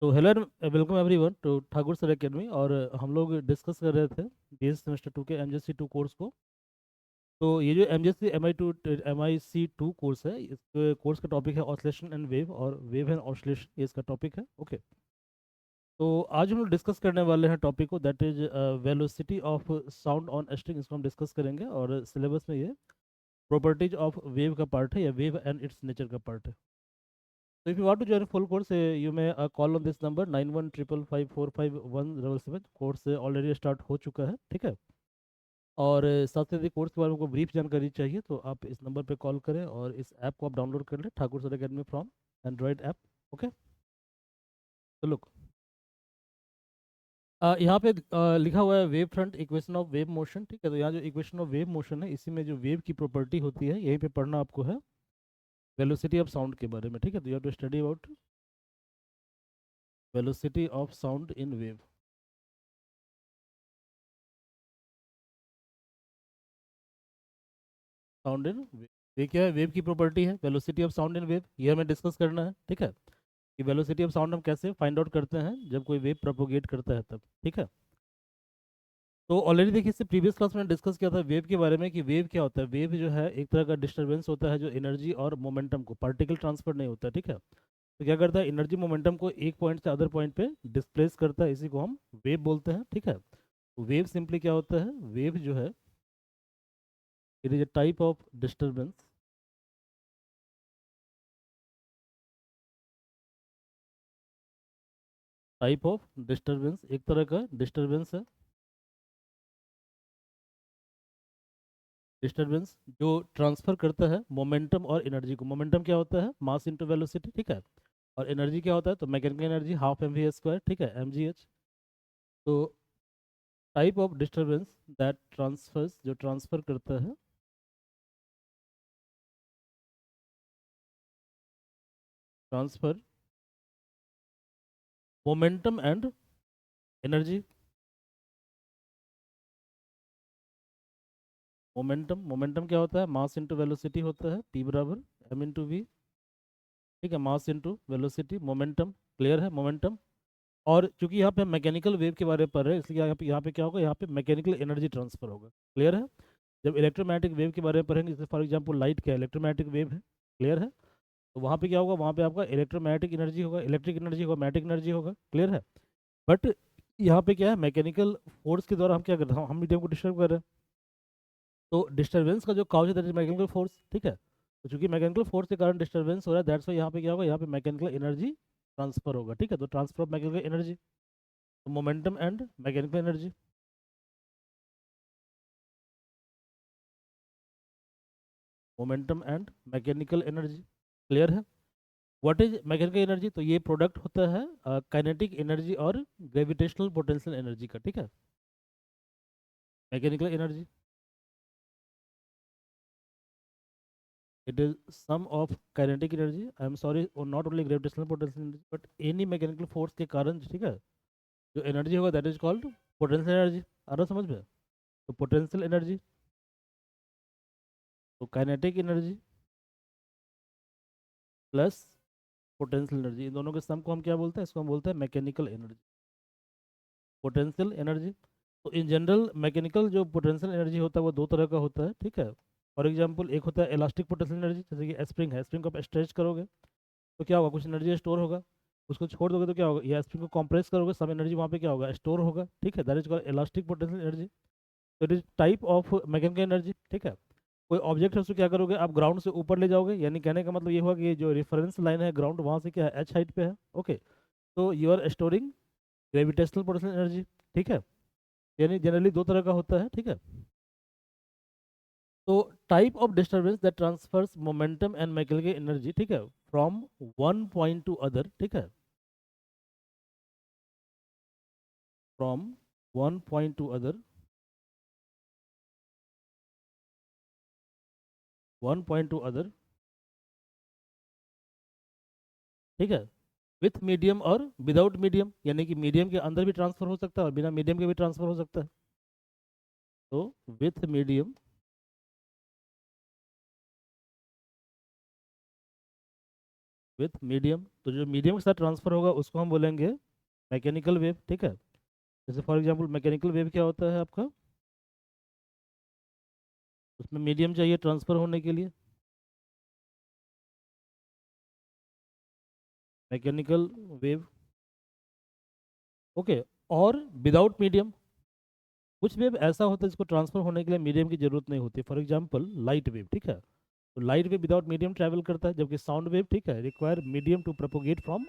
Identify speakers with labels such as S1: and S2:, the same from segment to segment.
S1: तो hello, welcome everyone to Thakur sir academy. और हम लोग डिस्कस कर रहे थे बीएस सेमेस्टर 2 के एमजेसी 2 कोर्स को। तो ये जो एमजेसी MI2 कोर्स है, इस कोर्स का टॉपिक है ऑसिलेशन एंड वेव, और वेव एंड ऑसिलेशन ये इसका टॉपिक है। ओके। तो आज हम लोग डिस्कस करने वाले हैं टॉपिक को, that is velocity of sound on string. इसको हम डिस्कस करेंगे, और सिलेबस में ये प्रॉपर्टीज ऑफ वेव का पार्ट है, या वेव एंड इट्स नेचर का पार्ट है। So if you want to join a full course, you may call on this number 9155545177। Course already start हो चुका है, ठीक है। और साथ साथ कोर्स के बारे में को ब्रीफ जानकारी चाहिए तो आप इस नंबर पे कॉल करें, और इस ऐप को आप डाउनलोड कर लें, Thakur sir academy from Android app. Okay. तो लुक, यहाँ पे लिखा हुआ है wave front equation of wave motion, ठीक है। तो यहाँ जो इक्वेशन ऑफ वेव मोशन है, इसी में जो वेव की प्रॉपर्टी होती है, यहीं पे पढ़ना आपको है वेलोसिटी ऑफ साउंड के बारे में, ठीक है। तो you have to study about velocity of sound in wave. Sound in wave, ये क्या है? वेव की प्रॉपर्टी है velocity of sound in wave, ये हमें डिस्कस करना है, ठीक है। कि वेलोसिटी ऑफ साउंड हम कैसे फाइंड आउट करते हैं जब कोई वेव प्रोपोगेट करता है तब, ठीक है। तो ऑलरेडी देखिए, इससे प्रीवियस क्लास में डिस्कस किया था वेव के बारे में, कि वेव क्या होता है। वेव जो है एक तरह का डिस्टर्बेंस होता है जो एनर्जी और मोमेंटम को, पार्टिकल ट्रांसफर नहीं होता, ठीक है। तो क्या करता है, एनर्जी मोमेंटम को एक पॉइंट से अदर पॉइंट पे डिस्प्लेस करता है, इसी को हम वेव बोलते हैं, ठीक है। वेव सिंपली क्या होता है, वेव जो है it is a type of disturbance, एक तरह का डिस्टरबेंस है। डिस्टरबेंस जो ट्रांसफर करता है मोमेंटम और एनर्जी को। मोमेंटम क्या होता है, मास इनटू वेलोसिटी, ठीक है। और एनर्जी क्या होता है, तो मैकेनिकल एनर्जी हाफ mv² ठीक है, mgh। तो type of disturbance that transfers, जो ट्रांसफर करता है, transfer momentum and energy. Momentum क्या होता है, मास इनटू वेलोसिटी होता है, p बराबर m/v, ठीक है। Mass into velocity, momentum, clear है मोमेंटम। और चूंकि यहाँ पे मैकेनिकल वेव के बारे में पढ़ रहे हैं, इसलिए यहाँ पे क्या होगा, यहाँ पे मैकेनिकल एनर्जी ट्रांसफर होगा, क्लियर है। जब इलेक्ट्रोमैग्नेटिक वेव के बारे में पढ़ेंगे, जैसे फॉर एग्जांपल लाइट क्या है, इलेक्ट्रोमैग्नेटिक वेव है, क्लियर है। तो वहाँ पे क्या होगा, वहाँ पे आपका इलेक्ट्रोमैग्नेटिक एनर्जी होगा, इलेक्ट्रिक एनर्जी होगा, मैग्नेटिक एनर्जी होगा, क्लियर है। बट यहाँ पे क्या है, मैकेनिकल फोर्स के द्वारा हम क्या कर रहे हैं, हम मीडियम को डिस्टर्ब कर रहे हैं। तो डिस्टर्बेंस का जो काउज है दैट इज मैकेनिकल फोर्स, ठीक है। तो चूंकि मैकेनिकल फोर्स के कारण डिस्टर्बेंस हो रहा है, दैट्स वाई यहाँ पे क्या होगा, यहाँ पे मैकेनिकल एनर्जी ट्रांसफर होगा, ठीक है। तो ट्रांसफर ऑफ मैकेनिकल एनर्जी, तो momentum and mechanical energy, momentum and mechanical energy, clear है। व्हाट इज मैकेनिकल एनर्जी, तो ये प्रोडक्ट होता है काइनेटिक एनर्जी और ग्रेविटेशनल पोटेंशियल एनर्जी का, ठीक है। Mechanical energy it is sum of kinetic energy, I am sorry, not only gravitational potential energy but any mechanical force के कारण, ठीक है, जो एनर्जी होगा that is called potential energy. आ रहा समझ में? तो पोटेंशियल एनर्जी, तो kinetic energy plus potential energy, इन दोनों के सम को हम क्या बोलते हैं, इसको हम बोलते हैं मैकेनिकल एनर्जी, पोटेंशियल एनर्जी। तो इन जनरल मैकेनिकल जो पोटेंशियल एनर्जी होता है वो दो तरह का होता है, ठीक है। फॉर एग्जांपल एक होता है इलास्टिक पोटेंशियल एनर्जी, जैसे कि स्प्रिंग है, स्प्रिंग को आप स्ट्रेच करोगे तो क्या होगा, कुछ एनर्जी स्टोर होगा। उसको छोड़ दोगे तो क्या होगा, या स्प्रिंग को कंप्रेस करोगे, सब एनर्जी वहाँ पे क्या होगा, स्टोर होगा, ठीक है। That is called elastic potential energy. तो it is type of mechanical energy, ठीक है। कोई ऑब्जेक्ट है उसको क्या करोगे, आप ग्राउंड से ऊपर ले जाओगे, यानी कहने का मतलब ये हुआ कि ये जो रेफरेंस लाइन है ग्राउंड, वहाँ से क्या है, h हाइट पे है, ओके। तो you are storing gravitational potential energy, ठीक है। यानी जनरली दो तरह का होता है, ठीक है। तो type of disturbance that transfers momentum and mechanical energy, ठीक है, from one point to other, ठीक है, from one point to other, one point to other, ठीक है, विथ मीडियम और विदाउट मीडियम, यानी कि मीडियम के अंदर भी ट्रांसफर हो सकता है और बिना मीडियम के भी ट्रांसफर हो सकता है। तो विथ मीडियम, विथ मीडियम, तो जो मीडियम के साथ ट्रांसफर होगा उसको हम बोलेंगे मैकेनिकल वेव, ठीक है। जैसे फॉर एग्जांपल मैकेनिकल वेव क्या होता है आपका, उसमें मीडियम चाहिए ट्रांसफर होने के लिए, मैकेनिकल वेव, ओके। और विदाउट मीडियम, कुछ वेव ऐसा होता है जिसको ट्रांसफर होने के लिए मीडियम की जरूरत नहीं होती, फॉर एग्जांपल लाइट वेव, ठीक है। तो light wave without medium travel करता है, जबकि साउंड वेव, ठीक है, require medium to propagate from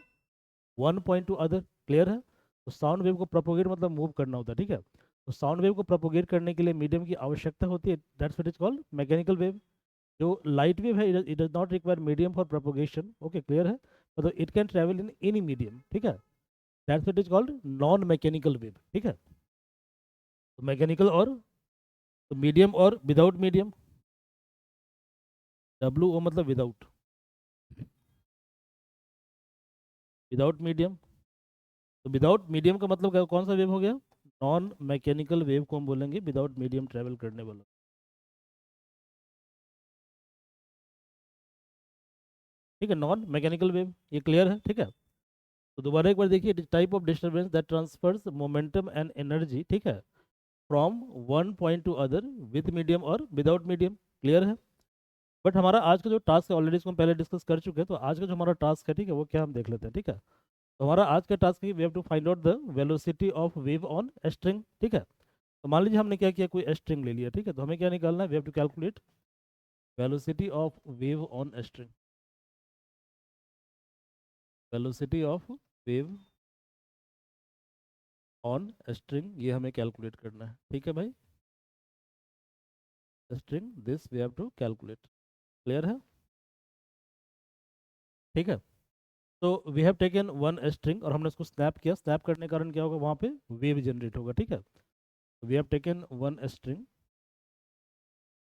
S1: one point to other, clear है। तो साउंड वेव को प्रोपोगेट मतलब मूव करना होता है, ठीक है। तो साउंड वेव को प्रोपोगेट करने के लिए मीडियम की आवश्यकता होती है, that's what is called mechanical wave. जो लाइट वेव है it does not require medium for propagation, okay, clear है। मतलब it can travel in any medium, ठीक है, that's what is called non mechanical wave, ठीक है। तो मैकेनिकल और, तो मीडियम और विदाउट मीडियम, डब्ल्यू ओ मतलब विदाउट, विदाउट मीडियम। तो विदाउट मीडियम का मतलब कौन सा वेव हो गया, नॉन मैकेनिकल वेव को हम बोलेंगे विदाउट मीडियम ट्रैवल करने वाला, ठीक है, नॉन मैकेनिकल वेव, ये क्लियर है, ठीक है। तो दोबारा एक बार देखिए, type of disturbance that transfers momentum and energy, ठीक है, from one point to other with medium और विदाउट मीडियम, क्लियर है। बट हमारा आज का जो टास्क है ऑलरेडी इसको हम पहले डिस्कस कर चुके हैं, तो आज का जो हमारा टास्क है, ठीक है, वो क्या हम देख लेते हैं, ठीक है। तो हमारा आज का टास्क है we have to find out the velocity of wave on string, ठीक है। तो मान लीजिए हमने क्या किया, कोई स्ट्रिंग ले लिया, ठीक है, तो हमें क्या निकालना है, we have to calculate velocity of wave on string, velocity of wave on string, ये हमें कैलकुलेट करना है, ठीक है भाई। String this we have to calculate, clear है, ठीक है। तो we have taken one string और हमने उसको स्नैप किया, स्नैप करने के कारण क्या होगा, वहाँ पे वेव जनरेट होगा, ठीक है। We have taken one string,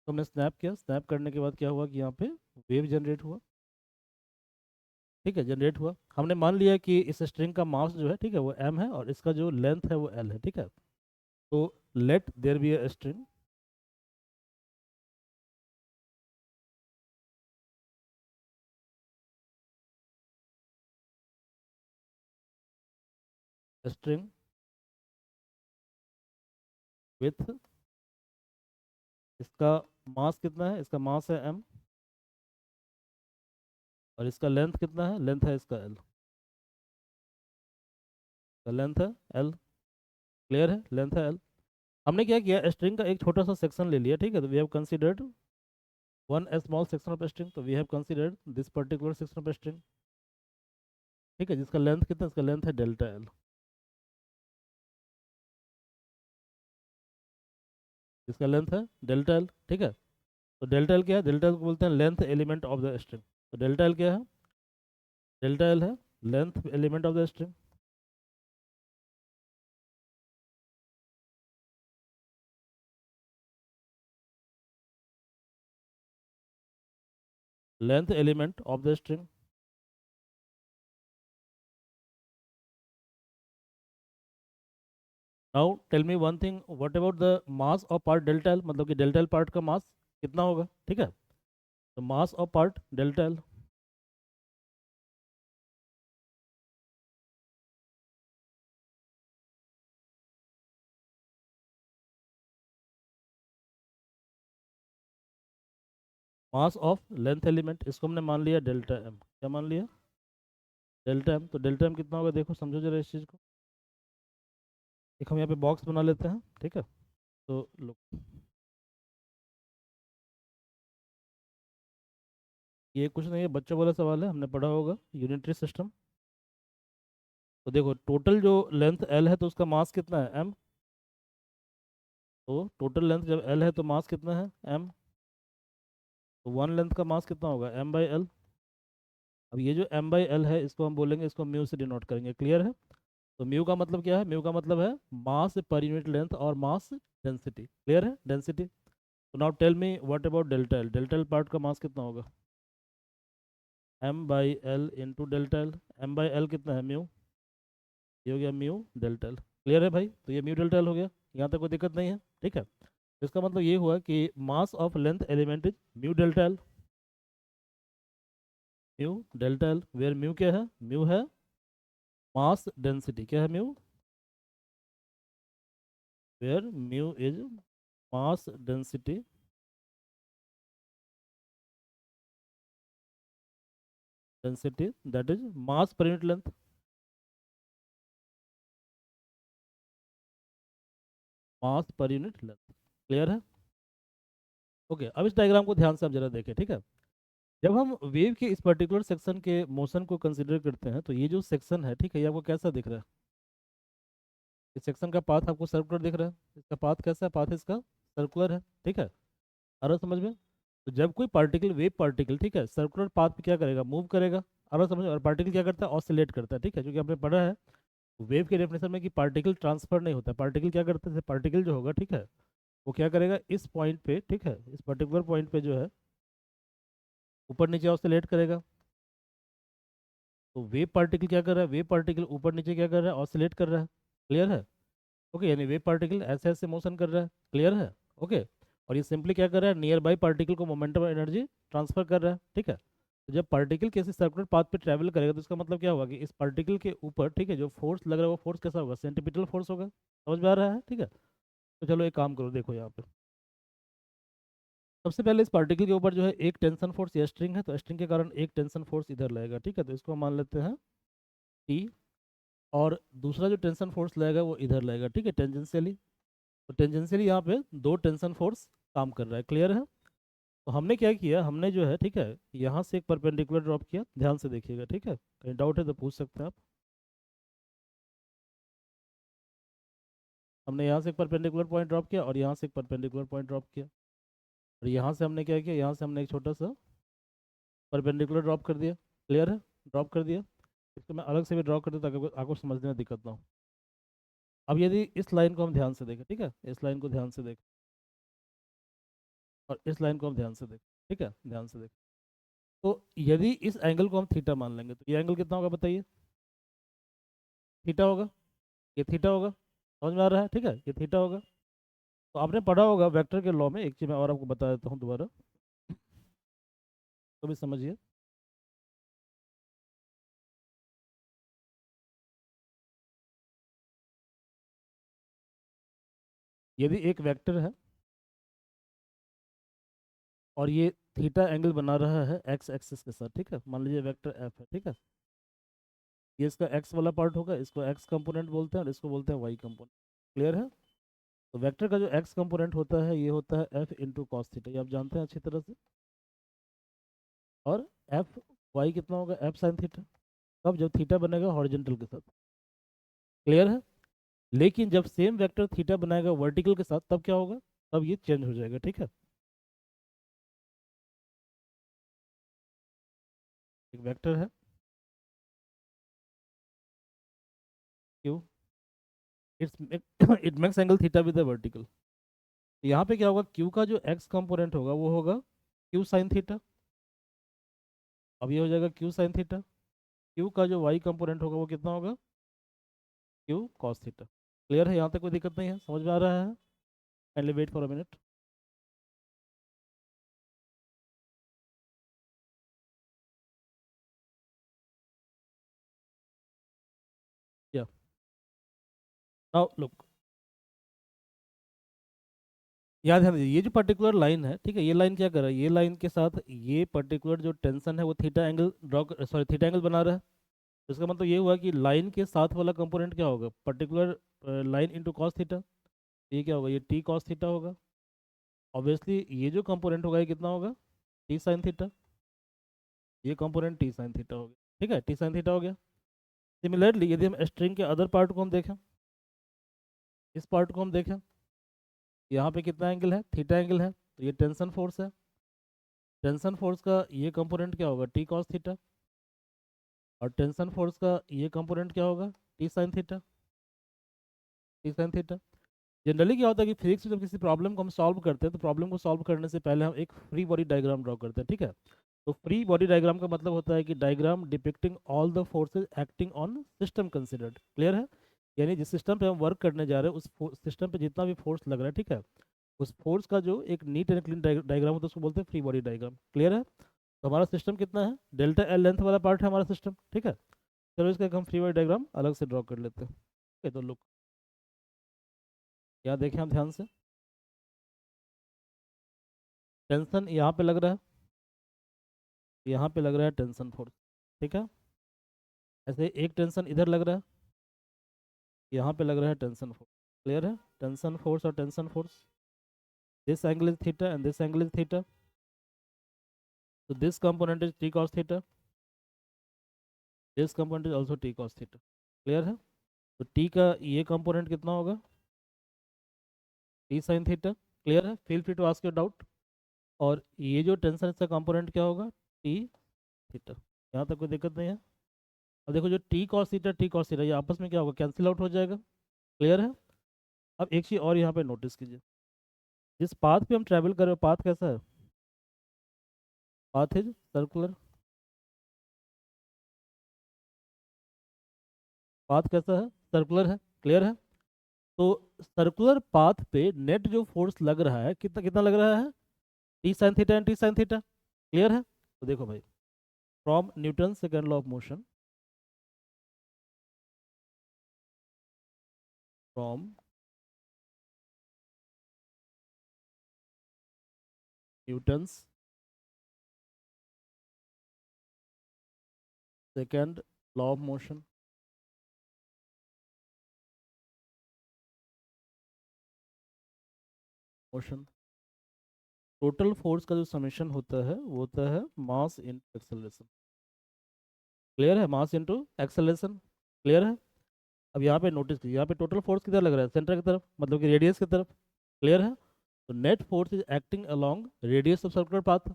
S1: तो हमने स्नैप किया, स्नैप करने के बाद क्या हुआ कि यहाँ पे वेव जनरेट हुआ, ठीक है, जनरेट हुआ। हमने मान लिया कि इस स्ट्रिंग का मास जो है, ठीक है, वो m है और इसका जो लेंथ है वो l है, ठीक है। तो let there be a string, string with, इसका मास कितना है, इसका मास है m, और इसका लेंथ कितना है, लेंथ है इसका l, का लेंथ है l, क्लियर है, लेंथ है l। हमने क्या किया, स्ट्रिंग का एक छोटा सा सेक्शन ले लिया, ठीक है, तो we have considered one small section of string, तो we have considered this particular section of string, ठीक है, जिसका लेंथ कितना, इसका लेंथ है डेल्टा l, जिसका लेंथ है डेल्टा l, ठीक है। तो डेल्टा एल क्या है, डेल्टा एल को बोलते हैं length element of the string. तो डेल्टा एल क्या है, डेल्टा एल है length element of the string, length element of the string. Now tell me one thing, what about the mass of part delta L, मतलब कि delta L part का mass कितना होगा, ठीक है। तो मास of part delta L, mass of length element, इसको हमने मान लिया डेल्टा एम, क्या मान लिया, डेल्टा एम। तो डेल्टा एम कितना होगा, देखो समझो जरा इस चीज़ को। एक हम यहाँ पे बॉक्स बना लेते हैं, ठीक है। तो लो, ये कुछ नहीं है, बच्चों वाला सवाल है, हमने पढ़ा होगा यूनिटरी सिस्टम। तो देखो टोटल जो लेंथ एल है तो उसका मास कितना है एम, तो टोटल लेंथ जब एल है तो मास कितना है एम, तो वन लेंथ का मास कितना होगा एम बाई एल। अब ये जो एम बाई एल है इसको हम बोलेंगे, इसको म्यू से डिनोट करेंगे, क्लियर है। तो म्यू का मतलब क्या है, म्यू का मतलब है मास पर यूनिट लेंथ और मास डेंसिटी, क्लियर है, डेंसिटी। तो now tell me what about delta L, delta L part का मास कितना होगा, M by L into delta L, M by L कितना है म्यू, ये हो गया म्यू डेल्टा एल, क्लियर है भाई। तो ये म्यू डेल्टा एल हो गया, यहाँ तक कोई दिक्कत नहीं है, ठीक है। इसका मतलब ये हुआ कि mass of length element is mu delta L, mu delta L, where mu क्या है? म्यू है मास डेंसिटी। क्या है mu? Where mu is mass density density that is mass per unit length. Mass per unit length. Clear है? Okay, अब इस diagram को ध्यान से आप जरा देखें, ठीक है। जब हम वेव के इस पर्टिकुलर सेक्शन के मोशन को कंसीडर करते हैं तो ये जो सेक्शन है, ठीक है, ये आपको कैसा दिख रहा है? इस सेक्शन का पाथ आपको सर्कुलर दिख रहा है। इसका पाथ कैसा है? पाथ इसका सर्कुलर है, ठीक है। आ रहा समझ में? तो जब कोई पार्टिकल, वेव पार्टिकल, ठीक है, सर्कुलर पाथ पे क्या करेगा? मूव करेगा। आ रहा समझ में? और पार्टिकल क्या करता है? ऑसिलेट करता है, ठीक है, क्योंकि आपने पढ़ा है वेव के डेफिनेशन में कि पार्टिकल ट्रांसफर नहीं होता। पार्टिकल क्या करते हैं? पार्टिकल जो होगा, ठीक है, वो क्या करेगा? इस पॉइंट पे, ठीक है, इस पर्टिकुलर पॉइंट पे जो है ऊपर नीचे ऑसिलेट करेगा। तो वेव पार्टिकल क्या कर रहा है? वेव पार्टिकल ऊपर नीचे क्या कर रहा है? ऑसिलेट कर रहा है। क्लियर है? ओके, यानी वेव पार्टिकल ऐसे ऐसे मोशन कर रहा है। क्लियर है? ओके। और ये सिंपली क्या कर रहा है? नियर बाई पार्टिकल को मोमेंटम एनर्जी ट्रांसफर कर रहा है, ठीक है। तो जब पार्टिकल किसी सर्कुलर पाथ पे ट्रैवल करेगा तो इसका मतलब क्या होगा कि इस पार्टिकल के ऊपर, ठीक है, जो फोर्स लग रहा है वो फोर्स कैसा होगा? सेंट्रीपिटल फोर्स होगा। समझ में आ रहा है? ठीक है। तो चलो एक काम करो, देखो यहाँ पे सबसे पहले इस पार्टिकल के ऊपर जो है एक टेंशन फोर्स या स्ट्रिंग है, तो स्ट्रिंग के कारण एक टेंशन फोर्स इधर लगेगा, ठीक है, तो इसको हम मान लेते हैं टी। और दूसरा जो टेंशन फोर्स लगेगा वो इधर लगेगा, ठीक है, टेंजेंशियली। तो टेंजेंशियली यहाँ पे दो टेंशन फोर्स काम कर रहा है। क्लियर है? तो हमने क्या किया, हमने जो है, ठीक है, यहाँ से एक परपेंडिकुलर ड्रॉप किया। ध्यान से देखिएगा, ठीक है, कहीं डाउट है तो पूछ सकते हैं आप। हमने यहाँ से एक परपेंडिकुलर पॉइंट ड्रॉप किया और यहाँ से एक परपेंडिकुलर पॉइंट ड्रॉप किया। और यहाँ से हमने क्या किया? यहाँ से हमने एक छोटा सा परपेंडिकुलर ड्रॉप कर दिया। क्लियर है? ड्रॉप कर दिया। इसको मैं अलग से भी ड्रॉ कर दूँ ताकि आपको समझने में दिक्कत ना हो। अब यदि इस लाइन को हम ध्यान से देखें, ठीक है, इस लाइन को ध्यान से देखें और इस लाइन को हम ध्यान से देखें, ठीक है, ध्यान से देखें। तो यदि इस एंगल को हम थीटा मान लेंगे तो ये एंगल कितना होगा बताइए? थीटा होगा। ये थीटा होगा। समझ में आ रहा है? ठीक है, ये थीटा होगा। तो आपने पढ़ा होगा वेक्टर के लॉ में, एक चीज़ मैं और आपको बता देता हूँ दोबारा, तो भी समझिए। यदि एक वेक्टर है और ये थीटा एंगल बना रहा है एक्स एक्सिस के साथ, ठीक है, मान लीजिए वेक्टर एफ है, ठीक है, ये इसका एक्स वाला पार्ट होगा, इसको एक्स कंपोनेंट बोलते हैं और इसको बोलते हैं वाई कंपोनेंट। क्लियर है? तो वेक्टर का जो एक्स कंपोनेंट होता है ये होता है एफ इंटू कॉस थीटा, ये आप जानते हैं अच्छी तरह से। और एफ वाई कितना होगा? F sine theta. कब? जब थीटा बनेगा हॉरिजेंटल के साथ। क्लियर है? लेकिन जब सेम वेक्टर थीटा बनाएगा वर्टिकल के साथ तब क्या होगा? तब ये चेंज हो जाएगा, ठीक है। एक वेक्टर है Q, it's it makes angle theta with the vertical. यहाँ पे क्या होगा? क्यू का जो एक्स कंपोनेंट होगा वो होगा क्यू साइन थीटा। अब ये हो जाएगा क्यू साइन थीटा। क्यू का जो वाई कंपोनेंट होगा वो कितना होगा? Q cos theta. क्लियर है? यहाँ तक कोई दिक्कत नहीं है? समझ में आ रहा है? Kindly wait for a minute. या नाउ लुक, याद है ये जो पर्टिकुलर लाइन है, ठीक है, ये लाइन क्या कर रहा है? ये लाइन के साथ ये पर्टिकुलर जो टेंशन है वो theta angle draw, sorry, theta angle बना रहा है। तो इसका मतलब ये हुआ कि लाइन के साथ वाला कंपोनेंट क्या होगा? Particular line into cos theta. ये क्या होगा? ये टी कॉस थीटा होगा। ऑब्वियसली ये जो कंपोनेंट होगा ये कितना होगा? T sine theta. ये कंपोनेंट टी साइन थीटा हो गया, ठीक है, टी साइन थीटा हो गया। सिमिलरली यदि हम स्ट्रिंग के अदर पार्ट को हम देखें, इस पार्ट को हम देखें, यहाँ पे कितना एंगल है? थीटा एंगल है, तो ये टेंशन फोर्स है। टेंशन फोर्स का ये कंपोनेंट क्या होगा? T cos theta. और टेंशन फोर्स का ये कंपोनेंट क्या होगा? T sine theta. T sine theta. Generally क्या होता है कि फिजिक्स में जब किसी प्रॉब्लम को हम सॉल्व करते हैं तो प्रॉब्लम को सॉल्व करने से पहले हम एक फ्री बॉडी डायग्राम ड्रॉ करते हैं, ठीक है। तो फ्री बॉडी डायग्राम का मतलब होता है कि diagram depicting all the forces acting on system considered. Clear है? यानी जिस सिस्टम पे हम वर्क करने जा रहे हैं उस सिस्टम पे जितना भी फोर्स लग रहा है, ठीक है, उस फोर्स का जो एक नीट एंड क्लीन डायग्राम होता है उसको बोलते हैं फ्री बॉडी डायग्राम। क्लियर है? तो हमारा सिस्टम कितना है, डेल्टा एल लेंथ वाला पार्ट है हमारा सिस्टम, ठीक है। चलो इसका एक हम फ्री बॉडी डायग्राम अलग से ड्रॉ कर लेते हैं, ठीक है। तो लुक, क्या देखें आप ध्यान से, टेंशन यहाँ पे लग रहा है, यहाँ पे लग रहा है टेंशन फोर्स, ठीक है। ऐसे एक टेंशन इधर लग रहा है, यहाँ पे लग रहा है टेंशन फोर्स, क्लियर है। टेंशन फोर्स और tension force, this angle is theta and this angle is theta, तो this component is T cos theta, this component is also T cos theta, clear है। तो टी का ये component कितना होगा, T sine theta, clear है। Feel free to ask your doubt. और ये जो टेंशन इसका कंपोनेंट क्या होगा, टी थीटा, यहाँ तक कोई दिक्कत नहीं है। अब देखो जो टी कॉस थीटा ये आपस में क्या होगा, कैंसिल आउट हो जाएगा, क्लियर है। अब एक चीज़ और यहाँ पे नोटिस कीजिए, जिस पाथ पे हम ट्रैवल कर रहे हो पाथ कैसा है, पाथ इज सर्कुलर, पाथ कैसा है, सर्कुलर है, क्लियर है। तो सर्कुलर पाथ पे नेट जो फोर्स लग रहा है कितना कितना लग रहा है, T sine theta and T sine theta, clear है। तो देखो भाई, from Newton second law of motion, from Newton's second law of motion, motion total force का जो समेशन होता है वो होता है मास इन एक्सेलरेशन, क्लियर है, मास इनटू एक्सेलरेशन, क्लियर है। अब यहाँ पे नोटिस कीजिए, यहाँ पे टोटल फोर्स किधर लग रहा है, सेंटर की तरफ, मतलब कि रेडियस की तरफ, क्लियर है। तो net force is acting along radius of circular path,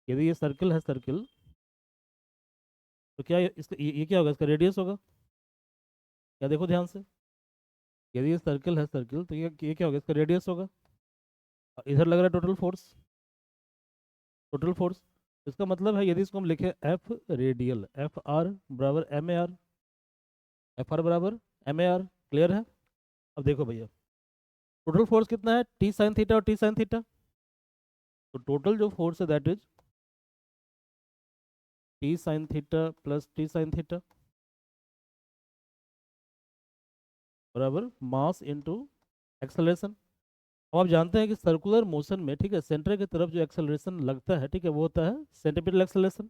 S1: यदि ये सर्कल है सर्कल, तो क्या इसका ये क्या होगा, इसका रेडियस होगा, क्या देखो ध्यान से, यदि ये सर्कल है सर्कल तो ये क्या होगा, इसका रेडियस होगा। और इधर लग रहा है टोटल फोर्स, टोटल फोर्स, इसका मतलब है यदि इसको हम लिखें एफ रेडियल, एफ आर बराबर M A R, F R बराबर एम ए आर, क्लियर है। अब देखो भैया, टोटल फोर्स कितना है, टी साइन थीटा और टी साइन थीटा, तो टोटल जो फोर्स है that is T sine theta plus T sine theta बराबर मास इनटू एक्सेलरेशन। अब आप जानते हैं कि सर्कुलर मोशन में, ठीक है, सेंटर की तरफ जो एक्सेलरेशन लगता है, ठीक है, वो होता है सेंटीपिटल एक्सेलरेशन,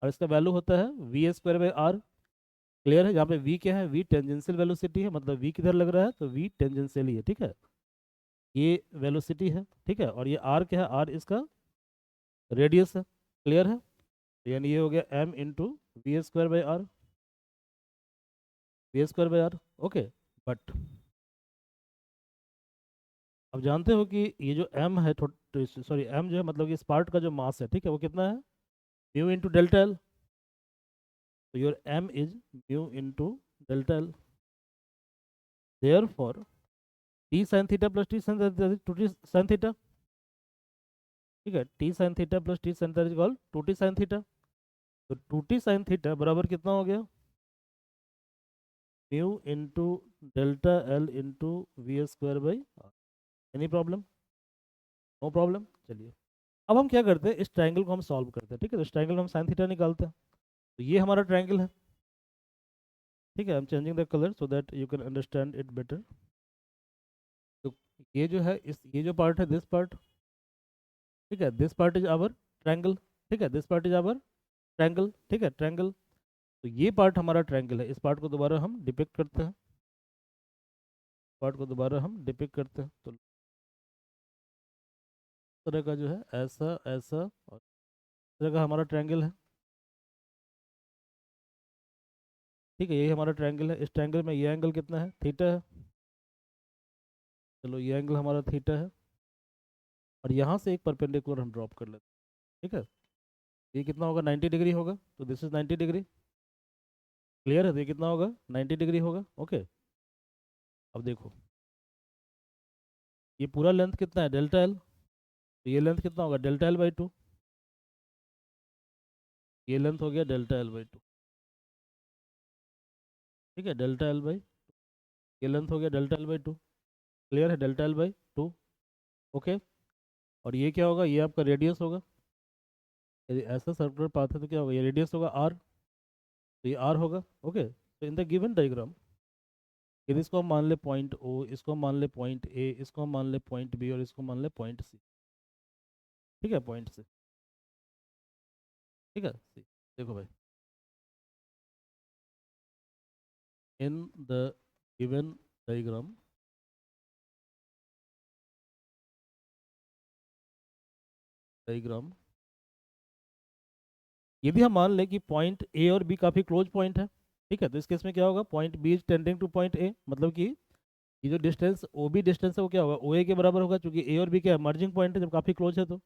S1: और इसका वैल्यू होता है V square by R, clear है। यहाँ पे वी क्या है, वी टेंजेंशियल वेलोसिटी है, मतलब वी किधर लग रहा है, तो वी टेंजेंशियल ही है, ठीक है, ये वेलोसिटी है, ठीक है। और ये आर क्या है, आर इसका रेडियस है, क्लियर है। यानी ये हो गया M into V square by R, V square by R, okay. But अब जानते हो कि ये जो एम है, सॉरी एम जो है मतलब कि इस पार्ट का जो मास है, ठीक है, वो कितना है, म्यू इंटू डेल्टा एल, तो your M is mu into delta L, therefore T sine theta plus T sine two T sine theta, ठीक है, T sine theta plus T sine theta equal to T sine theta, तो two T sine theta बराबर कितना हो गया, mu into delta L into V square by R. Any problem, no problem. चलिए अब हम क्या करते हैं, इस ट्रायंगल को हम सॉल्व करते हैं, ठीक है। तो इस ट्रायंगल में हम साइन थीटा निकालते हैं, तो ये हमारा ट्रायंगल है, ठीक है। I am changing the colour so that you can understand it better. तो ये जो है, इस ये जो पार्ट है, दिस पार्ट, ठीक है, this part is our triangle, ठीक है, this part is our triangle, ठीक है, ट्रायंगल। तो ये पार्ट हमारा ट्रायंगल है, इस पार्ट को दोबारा हम डिपिक्ट करते हैं, पार्ट को दोबारा हम डिपिक्ट करते हैं। तो इस तरह का जो है, ऐसा ऐसा और इस तरह का हमारा ट्रायंगल है, ठीक है, यही हमारा ट्रायंगल है। इस ट्रायंगल में ये एंगल कितना है, थीटा है, चलो ये एंगल हमारा थीटा है, और यहाँ से एक परपेंडिकुलर हम ड्रॉप कर लेते हैं, ठीक है। ये कितना होगा, 90 डिग्री होगा, तो दिस इज 90 डिग्री, क्लियर है। तो ये कितना होगा, 90 डिग्री होगा, ओके। अब देखो ये पूरा लेंथ कितना है, डेल्टा एल, तो ये लेंथ कितना होगा, डेल्टा एल बाई टू, ये लेंथ हो गया डेल्टा एल बाई टू, ठीक है, डेल्टा एल बाई, ये लेंथ हो गया delta L by two, clear है, delta L by two, okay. और ये क्या होगा, ये आपका रेडियस होगा, यदि ऐसा सर्कुलर पाथ है तो क्या होगा, ये रेडियस होगा आर, तो ये आर होगा। ओके, तो इन द गिवन डायग्राम यदि इसको हम मान ले पॉइंट ओ, इसको हम मान ले पॉइंट ए, इसको हम मान ले पॉइंट बी और इसको मान ले पॉइंट सी। ठीक है, पॉइंट सी। ठीक है सी। देखो भाई, in the given diagram diagram यदि हम मान लें कि पॉइंट ए और बी काफ़ी क्लोज पॉइंट है, ठीक है, तो इस केस में क्या होगा, point B is tending to point A, मतलब कि ये जो डिस्टेंस ओ बी डिस्टेंस है वो क्या होगा, ओ ए के बराबर होगा, क्योंकि ए और बी क्या है, मर्जिंग पॉइंट है जब काफ़ी क्लोज है तो।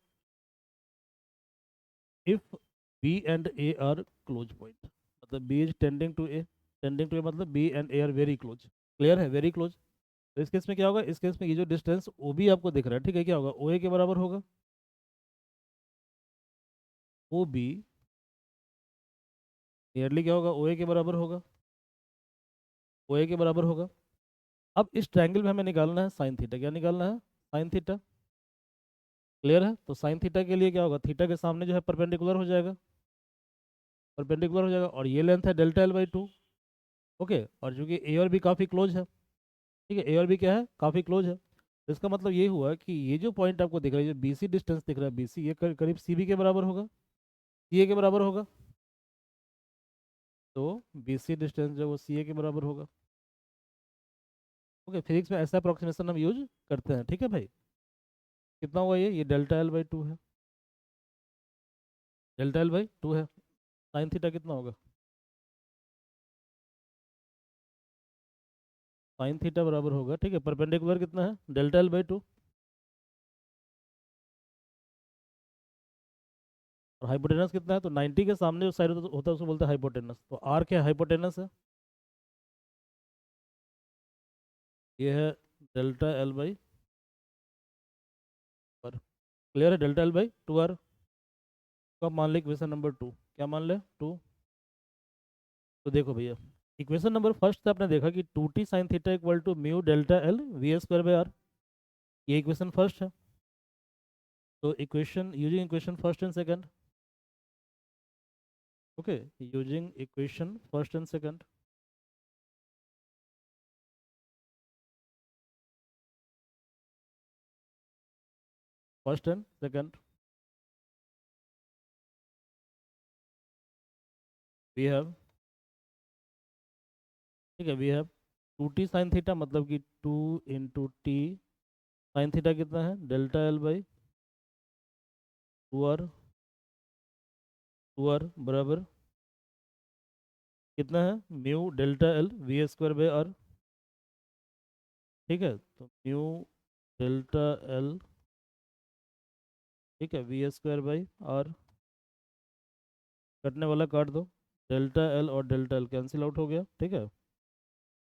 S1: If B and A are close point, मतलब B is tending to A मतलब B and A are very close. Clear है, वेरी क्लोज। तो इस केस में क्या होगा, इस केस में ये जो डिस्टेंस ओ बी आपको दिख रहा है, ठीक है, क्या होगा, ओ ए के बराबर होगा। ओ बी नियरली क्या होगा, ओ ए के बराबर होगा, ओ ए के बराबर होगा। अब इस ट्रायंगल में हमें निकालना है साइन थीटा, क्या निकालना है, साइन थीटा। क्लियर है, तो साइन थीटा के लिए क्या होगा, थीटा के सामने जो है परपेंडिकुलर हो जाएगा, परपेंडिकुलर हो जाएगा, और ये लेंथ है delta L by two. Okay, और चूंकि ए और बी काफ़ी क्लोज है, ठीक है, ए और बी क्या है, काफ़ी क्लोज है, तो इसका मतलब ये हुआ कि ये जो पॉइंट आपको दिख रहा है, जो बी सी डिस्टेंस दिख रहा है, बी सी ये करीब सी बी के बराबर होगा, सी ए के बराबर होगा। तो बी सी डिस्टेंस जो है वो सी ए के बराबर होगा। ओके, फिजिक्स में ऐसा अप्रोक्सीमेशन हम यूज करते हैं। ठीक है भाई, कितना हुआ ये डेल्टा एल बाई टू है, डेल्टा एल बाई टू है। साइन थीटा कितना होगा, साइन थीटा बराबर होगा, ठीक है, परपेंडिकुलर कितना है, डेल्टा एल बाई टू, और हाइपोटेनस कितना है, तो 90 के सामने जो साइड होता है उसको बोलते हैं हाइपोटेनस। तो आर क्या हाइपोटेनस है, ये है डेल्टा एल बाई पर। क्लियर है, delta L by two R. तो आप मान ले इक्वेशन नंबर टू, क्या मान ले, टू। तो देखो भैया, इक्वेशन नंबर फर्स्ट से आपने देखा कि two T sine theta equal to mu delta L V S square by R, ये इक्वेशन फर्स्ट है। तो equation using equation first and second, okay, using equation first and second, first and second, we have, ठीक है, we have two T sine theta, मतलब कि two into T sine theta कितना है, delta L by two R बराबर कितना है, mu delta L V square by R. ठीक है, तो म्यू डेल्टा एल, ठीक है, वी स्क्वायर बाई आर, कटने वाला काट दो, डेल्टा एल और डेल्टा एल कैंसिल आउट हो गया। ठीक है,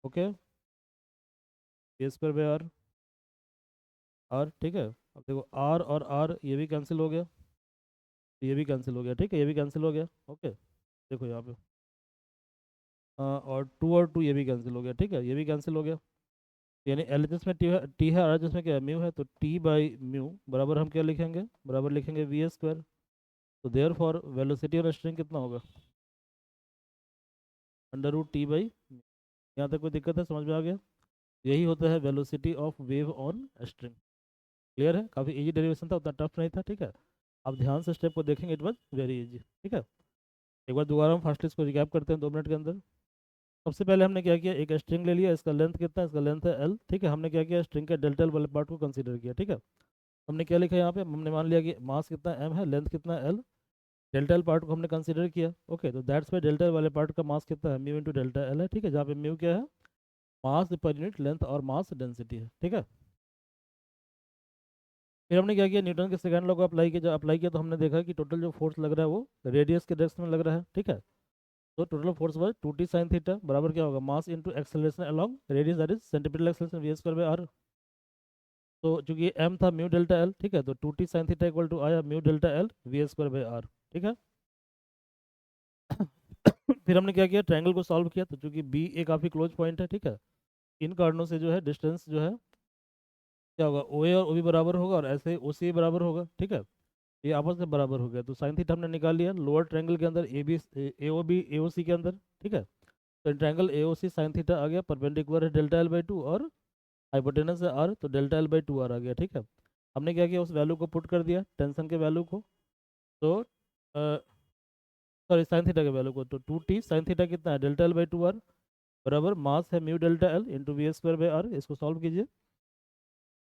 S1: okay, V square by R, R, ठीक है। अब देखो आर और आर ये भी कैंसिल हो गया, ये भी कैंसिल हो गया, ठीक है, ये भी कैंसिल हो गया। ओके, देखो यहाँ पे और टू ये भी कैंसिल हो गया, ठीक है, ये भी कैंसिल हो गया। यानी एल एच एस में टी है, आर एच एस में क्या है, म्यू है, तो टी बाई म्यू बराबर हम क्या लिखेंगे, बराबर लिखेंगे वी स्क्वायर। तो देयर फॉर वेलोसिटी और स्ट्रिंग कितना होगा, अंडर रूट टी बाई। यहाँ तक कोई दिक्कत है, समझ में आ गया। यही होता है velocity of wave on string. Clear है, काफ़ी इजी डेरिवेशन था, उतना टफ नहीं था। ठीक है, आप ध्यान से स्टेप को देखेंगे, इट वॉज वेरी इजी। ठीक है, एक बार दोबारा हम फर्स्ट इसको रिकैप करते हैं 2 मिनट के अंदर। सबसे पहले हमने क्या किया, एक स्ट्रिंग ले लिया, इसका लेंथ कितना है, इसका लेंथ है एल। ठीक है, हमने क्या किया, स्ट्रिंग के डेल्टा एल वाले पार्ट को कंसीडर किया। ठीक है, हमने क्या लिखा यहाँ पे, हमने मान लिया कि मास कितना एम है, लेंथ कितना एल, डेल्टा एल पार्ट को हमने कंसीडर किया। ओके, तो दैट्स वाई डेल्टा एल वाले पार्ट का मास कितना है, म्यू इंटू डेल्टा एल है। ठीक है, जहाँ पे म्यू क्या है, मास पर यूनिट लेंथ और मास डेंसिटी है। ठीक है, फिर हमने क्या किया, न्यूटन के सेकंड लॉ को अप्लाई किया, जब अप्लाई किया तो हमने देखा कि टोटल जो फोर्स लग रहा है वो रेडियस के डायरेक्शन में लग रहा है। ठीक है, तो total force was two T sine theta बराबर क्या होगा, mass into acceleration along radius, that is centimetre acceleration V square by R. तो चूंकि एम था म्यू डेल्टा एल, ठीक है, तो two T sine theta equal to आया mu delta L V square by R. ठीक है, फिर हमने क्या किया, ट्रायंगल को सॉल्व किया, तो चूंकि बी ए काफ़ी क्लोज पॉइंट है, ठीक है, इन कारणों से जो है डिस्टेंस जो है क्या होगा, ओ ए और ओ बी बराबर होगा, और ऐसे ओ सी बराबर होगा। ठीक है, ये आपस में बराबर हो गया, तो साइन थीटा हमने निकाल लिया लोअर ट्रायंगल के अंदर A B A O B A O सी के अंदर, ठीक है। तो triangle A O C sine theta आ गया, परपेंडिकुलर है डेल्टा एल बाई टू, और हाइपोटेनस है आर, तो delta L by two R आ गया, ठीक है। हमने क्या किया, उस वैल्यू को पुट कर दिया, टेंशन के वैल्यू को, तो सॉरी साइन थीटा के वैल्यू को, तो 2t साइन थीटा कितना है, delta L by two R, बराबर मास है mu delta L into V square by R. इसको सॉल्व कीजिए,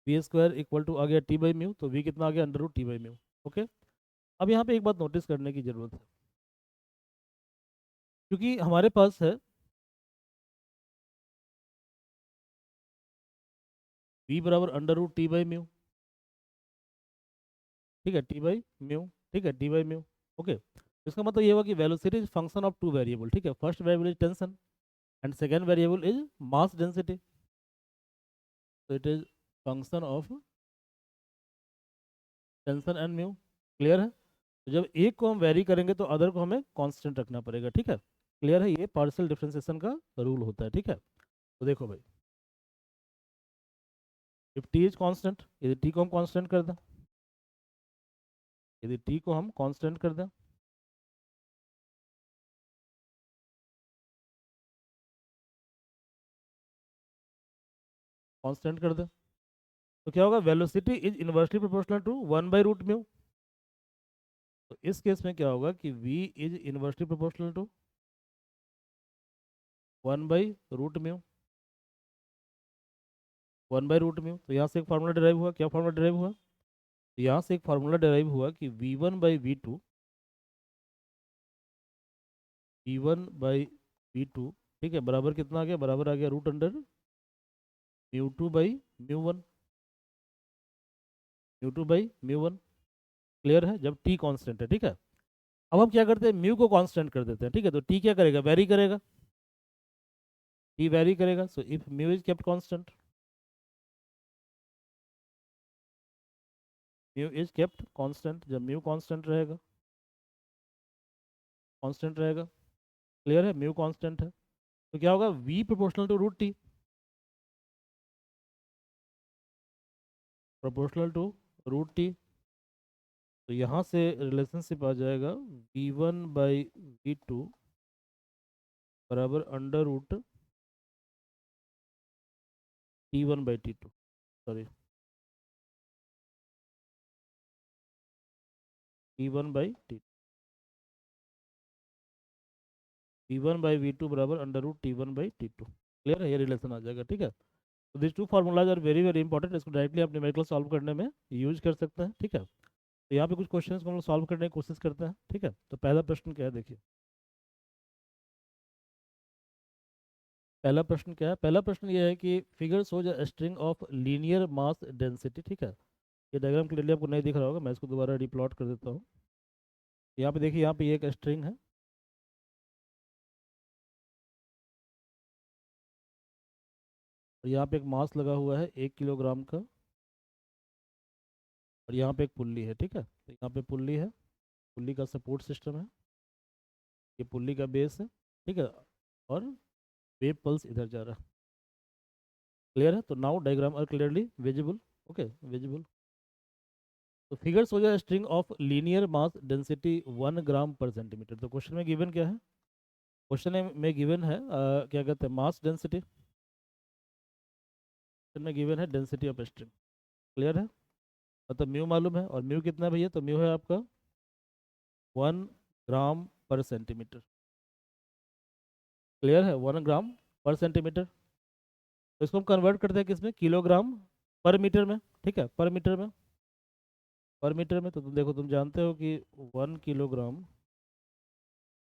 S1: वी स्क्वायर इक्वल टू आ गया टी बाई म्यू, तो वी कितना आ गया, under root T by mu. Okay, अब यहाँ पे एक बात नोटिस करने की जरूरत है, क्योंकि हमारे पास है वी बराबर under root T by mu, ठीक है, टी बाई म्यू, ठीक है, टी बाई म्यू। ओके, इसका मतलब ये हुआ कि velocity is function of two variable, ठीक है। First variable is tension and second variable is mass density, तो it is function of tension and mu. Clear है, तो जब एक को हम वेरी करेंगे तो अदर को हमें कांस्टेंट रखना पड़ेगा, ठीक है। क्लियर है, ये पार्शियल डिफरेंशिएशन का रूल होता है, ठीक है। तो देखो भाई, इफ टी इज कांस्टेंट, यदि टी को हम कांस्टेंट कर दें, यदि टी को हम कांस्टेंट कर दें, कांस्टेंट कर दें, तो क्या होगा, velocity is inversely proportional to one by root mu. तो इस केस में क्या होगा कि v is inversely proportional to one by root mu, one by root mu. तो यहाँ से एक फार्मूला डिराइव हुआ, क्या फार्मूला डिराइव हुआ, तो यहाँ से एक फार्मूला डिराइव हुआ कि V one by V two, V one by V two, ठीक है, बराबर कितना आ गया, बराबर आ गया root under mu two by mu one, mu two by mu one. Clear है, जब टी कांस्टेंट है, ठीक है। अब हम क्या करते हैं, म्यू को कांस्टेंट कर देते हैं, ठीक है। तो टी क्या करेगा, वेरी करेगा, टी वेरी करेगा, so if mu is kept constant, mu is kept constant, जब म्यू कांस्टेंट रहेगा, कांस्टेंट रहेगा। क्लियर है, म्यू कांस्टेंट है, तो क्या होगा, v proportional to root T, proportional to root T. तो यहाँ से रिलेशनशिप आ जाएगा V one by V two बराबर under root T one by T two, sorry T one by T one by V two बराबर under root T one by T two. Clear है, ये relation आ जाएगा, ठीक है। तो this two formulas are very very important, इसको directly आप न्यूमेरिकल सॉल्व करने में यूज कर सकते हैं, ठीक है। तो यहाँ पे कुछ क्वेश्चंस को हम लोग सॉल्व करने की कोशिश करते हैं, ठीक है। तो पहला प्रश्न क्या है, देखिए पहला प्रश्न क्या है, पहला प्रश्न ये है कि figure shows a string of linear mass density, ठीक है। ये डायग्राम क्लियरली आपको नहीं दिख रहा होगा, मैं इसको दोबारा रिप्लॉट कर देता हूँ। यहाँ पे देखिए, यहाँ पे ये एक स्ट्रिंग है, और यहाँ पे एक मास लगा हुआ है 1 किलोग्राम का, और यहाँ पे एक पुल्ली है, ठीक है। तो यहाँ पे पुल्ली है, पुल्ली का सपोर्ट सिस्टम है, ये पुल्ली का बेस है, ठीक है, और वेव पल्स इधर जा रहा है। क्लियर है, तो now diagram are clearly visible, okay visible. तो figure shows a string of linear mass density 1 gram per centimetre. तो क्वेश्चन में गिवन क्या है, क्वेश्चन में गिवन है क्या कहते हैं, मास डेंसिटी, क्वेश्चन में गिवन है डेंसिटी ऑफ स्ट्रिंग। क्लियर है, मतलब म्यू मालूम है, और म्यू कितना है भैया, तो म्यू है आपका 1 ग्राम पर सेंटीमीटर। क्लियर है, 1 ग्राम पर सेंटीमीटर। तो इसको हम कन्वर्ट करते हैं किसमें, किलोग्राम पर मीटर में, ठीक है, पर मीटर में, पर मीटर में। तो तुम देखो, तुम जानते हो कि 1 किलोग्राम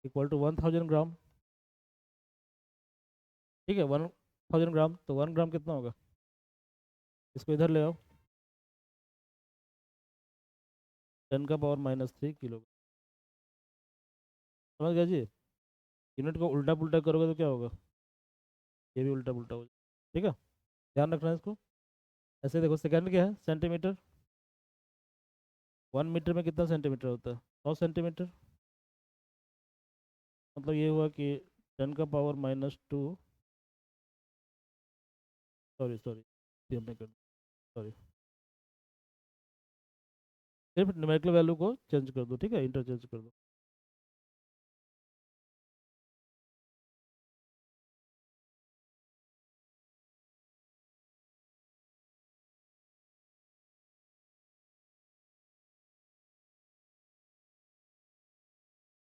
S1: इक्वल टू 1000 ग्राम, ठीक है, 1000 ग्राम, तो 1 ग्राम कितना होगा, इसको इधर ले आओ, 10 का पावर -3 किलो। समझ गया जी, यूनिट को उल्टा पुल्टा करोगे तो क्या होगा, ये भी उल्टा पुल्टा हो जाएगा, ठीक है, ध्यान रखना है इसको। ऐसे देखो, सेकंड क्या है, सेंटीमीटर, 1 मीटर में कितना सेंटीमीटर होता है, 100 सेंटीमीटर। मतलब ये हुआ कि 10 का पावर -2, सॉरी सॉरी, हमने कर, सॉरी सिर्फ न्यूमेरिकल वैल्यू को चेंज कर दो, ठीक है, इंटरचेंज कर दो।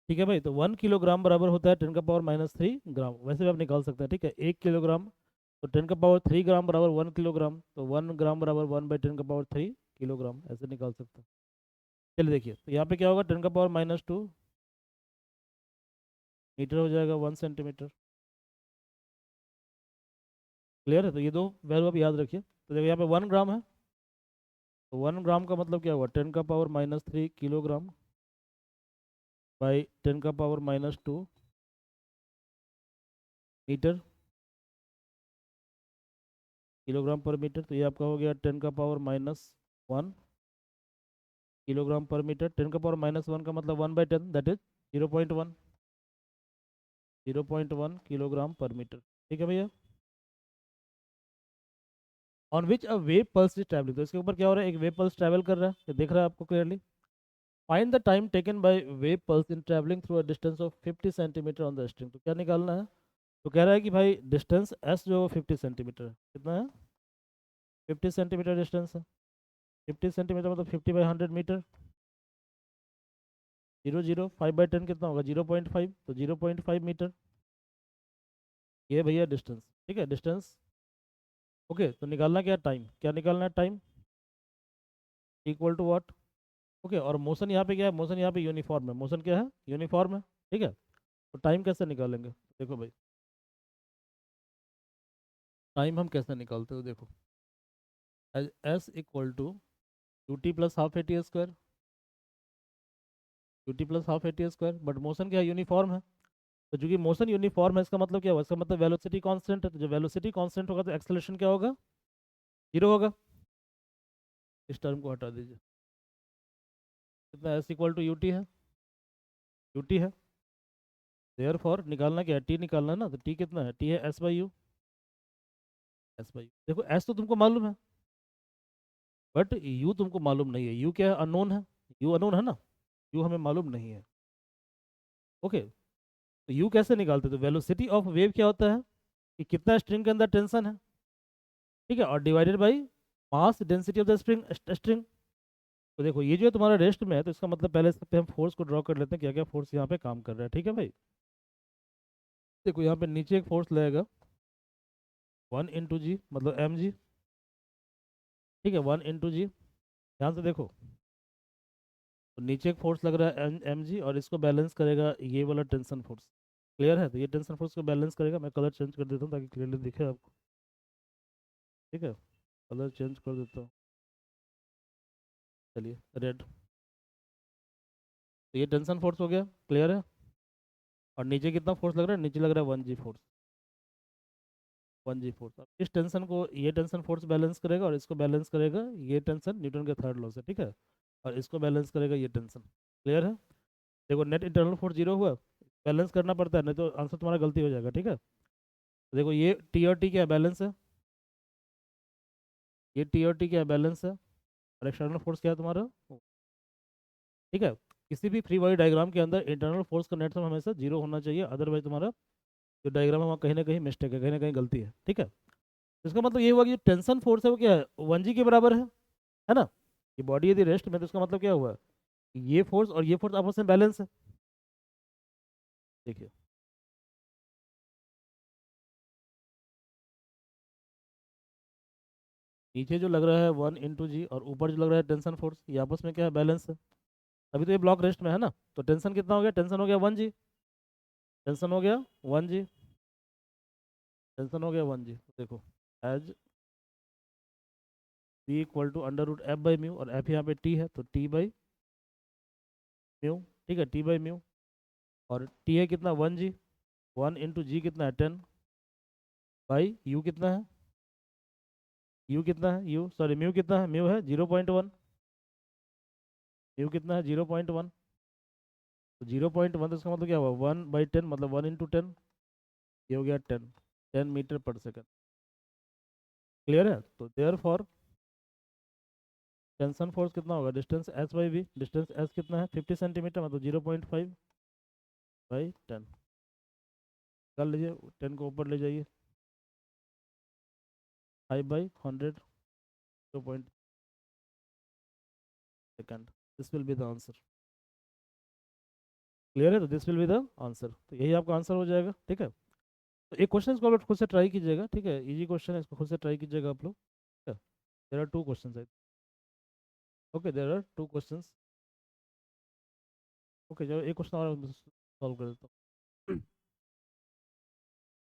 S1: ठीक है भाई, तो 1 किलोग्राम बराबर होता है 10⁻³ ग्राम, वैसे भी आप निकाल सकते हैं, ठीक है। 1 किलोग्राम तो 10⁻³ बराबर 1 किलोग्राम, तो 1 ग्राम बराबर 1/10⁻³ किलोग्राम, ऐसे निकाल सकते हैं। चलिए देखिए, तो यहाँ पे क्या होगा, 10⁻², मीटर हो जाएगा 1 सेंटीमीटर। क्लियर है, तो ये दो वैल्यू आप याद रखिए। तो देखो यहाँ पे 1 ग्राम है, तो 1 ग्राम का मतलब क्या हुआ, 10⁻³ किलोग्राम बाई 10⁻² मीटर, किलोग्राम पर मीटर। तो ये आपका हो गया 10⁻⁻1 किलोग्राम पर मीटर। 10⁻⁻1 का मतलब 1/10, दैट इज 0.1, 0.1 किलोग्राम पर मीटर। ठीक है भैया। On which a wave pulse is travelling, तो इसके ऊपर क्या हो रहा है, एक वेव पल्स ट्रैवल कर रहा है, ये दिख रहा है आपको clearly. Find the time taken by wave pulse in travelling through a distance of 50 centimetre on the string. तो क्या निकालना है, तो कह रहा है कि भाई डिस्टेंस एस जो 50 सेंटीमीटर है, कितना है, 50 सेंटीमीटर डिस्टेंस है। 50 सेंटीमीटर मतलब 50/100 मीटर। 5/10 कितना होगा, 0.5, तो 0.5 मीटर, ये भैया डिस्टेंस। ठीक है, डिस्टेंस। ओके, तो निकालना क्या, टाइम, क्या निकालना है, time equal to what. Okay, और मोशन यहाँ पे क्या है, मोशन यहाँ पे यूनिफॉर्म है, मोशन क्या है, यूनिफॉर्म है। ठीक है, तो टाइम कैसे निकालेंगे, देखो भाई, टाइम हम कैसे निकालते हो, देखो, s equal to u t plus half a t square, u t plus half a t square, but motion क्या है, यूनिफॉर्म है। तो चूंकि मोशन यूनिफॉर्म है, इसका मतलब क्या होगा, इसका मतलब वेलोसिटी कांस्टेंट है, तो जब वेलोसिटी कांस्टेंट होगा तो एक्सेलरेशन क्या होगा, जीरो होगा। इस टर्म को हटा दीजिए, कितना, एस इक्वल टू यूटी है, यूटी है। देयर फॉर निकालना क्या है, टी निकालना है ना, तो टी कितना है, टी है S/U, S/U। देखो एस तो तुमको मालूम है, बट यू तुमको मालूम नहीं है, यू क्या है, अननोन है, यू अननोन है ना, यू हमें मालूम नहीं है। ओके, तो यू कैसे निकालते, तो वेलोसिटी ऑफ वेव क्या होता है, कि कितना स्ट्रिंग के अंदर टेंशन है, ठीक है, और divided by mass density of the spring, string. तो देखो ये जो तुम्हारा रेस्ट में है, तो इसका मतलब पहले से हम फोर्स को ड्रॉ कर लेते हैं, क्या क्या फोर्स यहाँ पे काम कर रहा है, ठीक है भाई। देखो यहाँ पे नीचे एक फोर्स लगेगा 1 × G, मतलब mg, ठीक है, 1 × G। ध्यान से देखो, तो नीचे एक फोर्स लग रहा है mg, और इसको बैलेंस करेगा ये वाला टेंशन फोर्स। क्लियर है, तो ये टेंशन फोर्स को बैलेंस करेगा। मैं कलर चेंज कर देता हूँ ताकि क्लियरली दिखे आपको, ठीक है, कलर चेंज कर देता हूँ, चलिए रेड। तो ये टेंशन फोर्स हो गया, क्लियर है। और नीचे कितना फोर्स लग रहा है, नीचे लग रहा है 1G फोर्स, 1G फोर्स। अब इस टेंशन को ये टेंशन फोर्स बैलेंस करेगा, और इसको बैलेंस करेगा ये टेंशन न्यूटन के थर्ड लॉ से, ठीक है, और इसको बैलेंस करेगा ये टेंशन। क्लियर है। देखो नेट इंटरनल फोर्स जीरो हुआ, बैलेंस करना पड़ता है, नहीं तो आंसर तुम्हारा गलती हो जाएगा, ठीक है। तो देखो ये टी और टी क्या बैलेंस है, ये टी और टी क्या बैलेंस है, और एक्सटर्नल फोर्स क्या है तुम्हारा, ठीक है। किसी भी फ्री बॉडी डायग्राम के अंदर इंटरनल फोर्स का नेट सम हमेशा जीरो होना चाहिए, अदरवाइज तुम्हारा जो डायग्राम है वहाँ कहीं ना कहीं मिस्टेक है, कहीं ना कहीं गलती है, ठीक है। इसका मतलब ये हुआ कि जो टेंशन फोर्स है वो क्या है, 1G के बराबर है ना। ये बॉडी यदि रेस्ट में, तो इसका मतलब क्या हुआ, ये फोर्स और ये फोर्स आपस में बैलेंस है। देखिए, नीचे जो लग रहा है 1 × G, और ऊपर जो लग रहा है टेंशन फोर्स, ये आपस में क्या है, बैलेंस है। अभी तो ये ब्लॉक रेस्ट में है ना, तो टेंशन कितना हो गया, टेंशन हो गया 1G, टेंशन हो गया 1G, टेंशन हो गया 1G। देखो, as B equal to √F/μ, और एफ यहाँ पे टी है, तो T/μ, ठीक है, T/μ। और टी है कितना, 1G, 1 × G कितना है 10, बाई यू कितना है, यू कितना है, यू सॉरी म्यू कितना है, म्यू है 0.1, म्यू कितना है 0.1। तो 0.1, तो इसका मतलब क्या हुआ, 1/10 मतलब 1 × 10, ये हो गया 10 मीटर पर सेकेंड। क्लियर है, तो देयर फॉर टेंशन फोर्स कितना होगा, distance s by v, distance s कितना है 50 सेंटीमीटर, मतलब 0.5 बाई 10 कर लीजिए, 10 को ऊपर ले जाइए, 5/100 2.2 this will be the answer. Clear है, तो this will be the answer, तो यही आपका आंसर हो जाएगा। ठीक है, तो एक क्वेश्चन इसको आप खुद से ट्राई कीजिएगा, ठीक है, इजी क्वेश्चन है, इसको खुद से ट्राई कीजिएगा आप लोग। ठीक है, देयर आर टू क्वेश्चंस है। Okay, there are two questions. Okay, चलो एक क्वेश्चन और सॉल्व कर देता हूँ।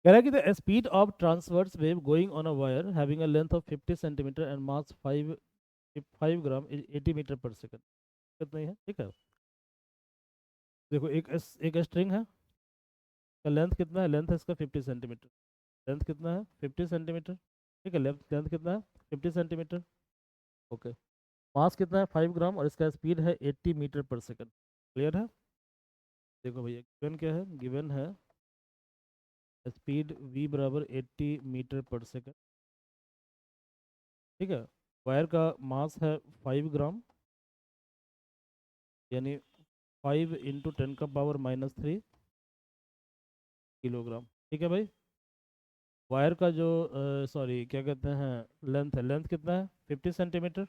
S1: कह रहा है कि the speed of transverse wave going on a wire having a length of 50 centimetre and mass 5 gram is 80 metre per second. कितना ही है, ठीक है। देखो एक स्ट्रिंग है, का लेंथ कितना है, लेंथ है इसका 50 सेंटीमीटर, लेंथ कितना है 50 सेंटीमीटर, ठीक है, लेंथ लेंथ कितना है 50 सेंटीमीटर। ओके, मास कितना है 5 ग्राम और इसका स्पीड है 80 मीटर पर सेकंड। क्लियर है। देखो भैया गिवन क्या है, गिवन है स्पीड v बराबर 80 मीटर पर सेकंड, ठीक है। वायर का मास है 5 ग्राम, यानी 5 × 10⁻³ किलोग्राम, ठीक है भाई। वायर का जो सॉरी क्या कहते हैं, लेंथ है, लेंथ कितना है 50 सेंटीमीटर,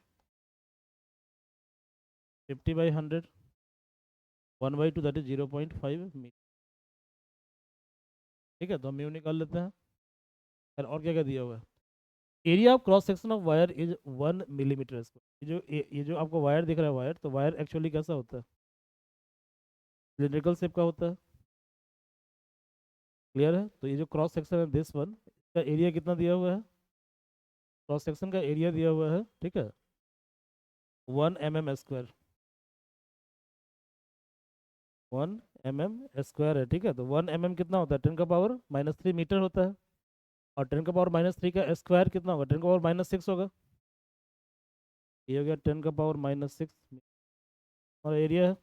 S1: 50/100, 1/2 दैट इज 0.5 मीटर, ठीक है। तो हम म्यू निकाल लेते हैं। और क्या क्या दिया हुआ है, area of cross section of wire is 1 millimetre square. ये जो आपको वायर दिख रहा है, वायर, तो वायर एक्चुअली कैसा होता है, सिलिंड्रिकल शेप का होता है। क्लियर है, तो ये जो क्रॉस सेक्शन है दिस वन, इसका एरिया कितना दिया हुआ है, क्रॉस सेक्शन का एरिया दिया हुआ है, ठीक है, 1 mm², 1 mm² है, ठीक है। तो 1 mm कितना होता है, 10⁻³ मीटर होता है, और 10⁻³ का स्क्वायर कितना होगा, 10⁻⁻6 होगा, ये हो गया 10⁻⁻6, और एरिया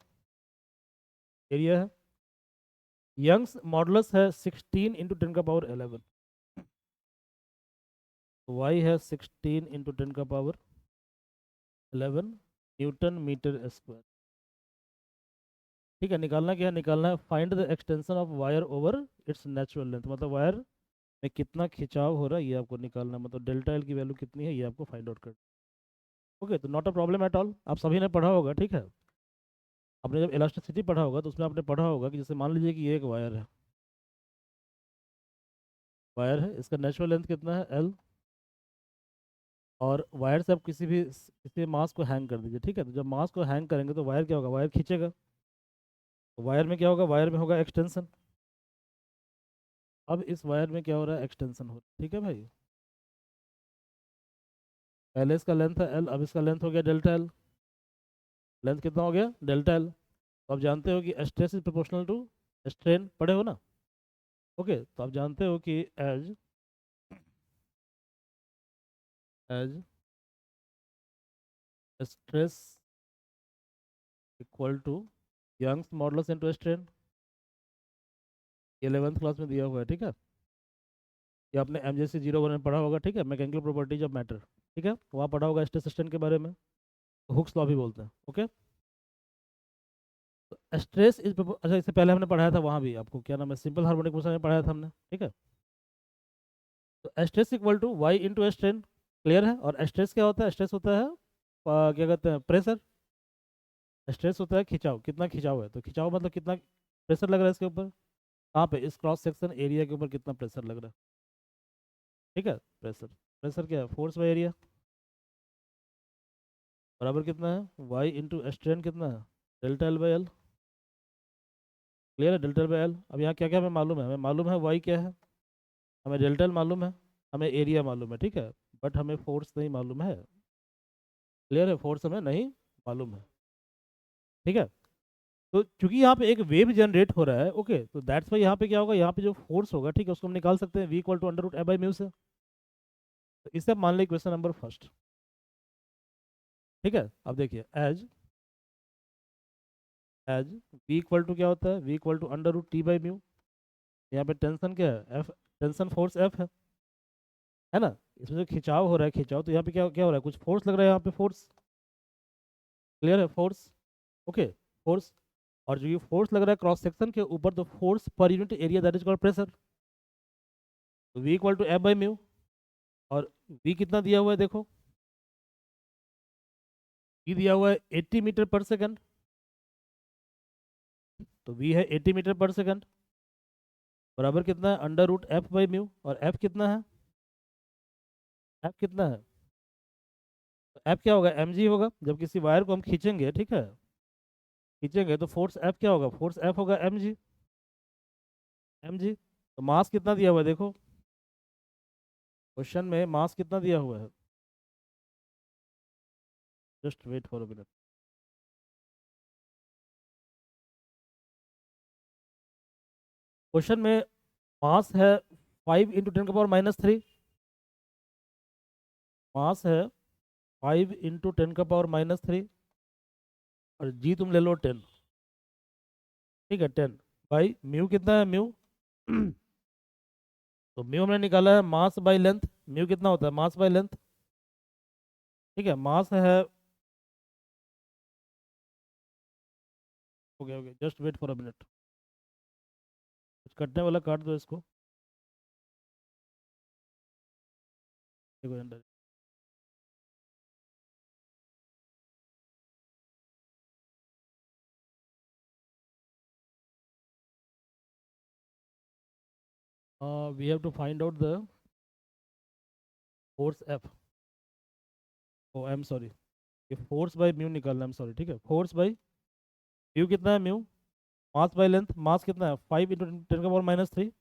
S1: है यंग्स मॉडुलस है 16 × 10⁻11, वाई है 16 × 10⁻11 न्यूटन मीटर स्क्वायर। ठीक है, निकालना क्या है, निकालना है find the extension of wire over it's natural length, मतलब वायर में कितना खिंचाव हो रहा है ये आपको निकालना है, मतलब डेल्टा एल की वैल्यू कितनी है ये आपको फाइंड आउट करना। ओके, तो not a problem at all, आप सभी ने पढ़ा होगा, ठीक है। आपने जब इलास्टिसिटी पढ़ा होगा तो उसमें आपने पढ़ा होगा कि जैसे मान लीजिए कि ये एक वायर है, वायर है, इसका नेचुरल लेंथ कितना है एल, और वायर से आप किसी मास को हैंग कर दीजिए, ठीक है। तो जब मास को हैंग करेंगे तो वायर क्या होगा, वायर खींचेगा, तो वायर में क्या होगा, वायर में होगा एक्सटेंशन। अब इस वायर में क्या हो रहा है, एक्सटेंशन हो रहा है, ठीक है भाई। पहले इसका लेंथ है एल, अब इसका लेंथ हो गया डेल्टा एल, लेंथ कितना हो गया डेल्टा एल। तो आप जानते हो कि stress is proportional to strain, पढ़े हो ना। ओके, तो आप जानते हो कि as as stress equal to Young's modulus into strain, ये 11th क्लास में दिया हुआ है, ठीक है। ये आपने MJC 01 में पढ़ा होगा, ठीक है, मैकेनिकल प्रॉपर्टीज ऑफ मैटर, ठीक है, वहाँ पढ़ा होगा स्ट्रेस स्ट्रेन के बारे में, हुक्स लॉ भी बोलते हैं। ओके, तो स्ट्रेस इज, अच्छा इससे पहले हमने पढ़ाया था वहाँ भी, आपको क्या नाम है, सिंपल हार्मोनिक मोशन में पढ़ाया था हमने, ठीक है। तो stress equal to Y into strain, clear है। और स्ट्रेस क्या होता है, स्ट्रेस होता है क्या कहते हैं, प्रेशर। स्ट्रेस होता है खिंचाव, कितना खिंचाव है, तो खिंचाव मतलब कितना प्रेशर लग रहा है इसके ऊपर, कहाँ पे, इस क्रॉस सेक्शन एरिया के ऊपर कितना प्रेशर लग रहा है, ठीक है। प्रेशर, प्रेशर क्या है, फोर्स बाय एरिया, बराबर कितना है वाई इंटू स्ट्रेन कितना है, delta L by L. Clear है, डेल्टा एल बाई एल। अब यहाँ क्या क्या हमें मालूम है, हमें मालूम है वाई क्या है, हमें डेल्टा एल मालूम है, हमें एरिया मालूम है, ठीक है, बट हमें फोर्स नहीं मालूम है। क्लियर है, फोर्स हमें नहीं मालूम है, ठीक है। तो चूंकि यहाँ पे एक वेव जनरेट हो रहा है, ओके, तो दैट्स वाई यहाँ पे क्या होगा, यहाँ पे जो फोर्स होगा, ठीक है, उसको हम निकाल सकते हैं v इक्वल टू √F/μ से। तो इसे आप मान लें क्वेश्चन नंबर फर्स्ट, ठीक है। अब देखिए as as v equal to क्या होता है, v इक्वल टू √T/μ। यहाँ पे टेंशन क्या है, F, टेंशन फोर्स F है ना। इसमें जो खिंचाव हो रहा है, खिंचाव, तो यहाँ पे क्या क्या हो रहा है, कुछ फोर्स लग रहा है यहाँ पे, फोर्स, क्लियर है, फोर्स। Okay, force. और जो ये फोर्स लग रहा है क्रॉस सेक्शन के ऊपर, तो force per unit area that is called pressure. तो V equal to F by mu. और वी कितना दिया हुआ है देखो, वी दिया हुआ है 80 मीटर पर सेकंड। तो वी है 80 मीटर पर सेकंड, बराबर कितना है under root f by mu. और एफ कितना है, एफ कितना है, तो एफ क्या होगा, एम जी होगा। जब किसी वायर को हम खींचेंगे, ठीक है, खींचेंगे तो फोर्स एफ क्या होगा, फोर्स एफ होगा एम जी, एम जी। तो मास कितना दिया हुआ है देखो, क्वेश्चन में मास कितना दिया हुआ है, just wait for a minute. Question में मास है 5 × 10⁻³ मास है 5 × 10⁻³ और जी तुम ले लो 10, ठीक है, 10 बाई म्यू कितना है म्यू तो म्यू हमने निकाला है मास बाई लेंथ। म्यू कितना होता है, मास बाई लेंथ, ठीक है। मास है, हो गया just wait for a minute, कटने वाला काट दो इसको, देखो अंदर। We have to find out the force f. Oh I am sorry, ये फोर्स बाई म्यू निकालना, आई एम सॉरी, ठीक है। फोर्स बाई म्यू कितना है म्यू, मास बाई लेंथ, मास कितना है 5 × 10⁻³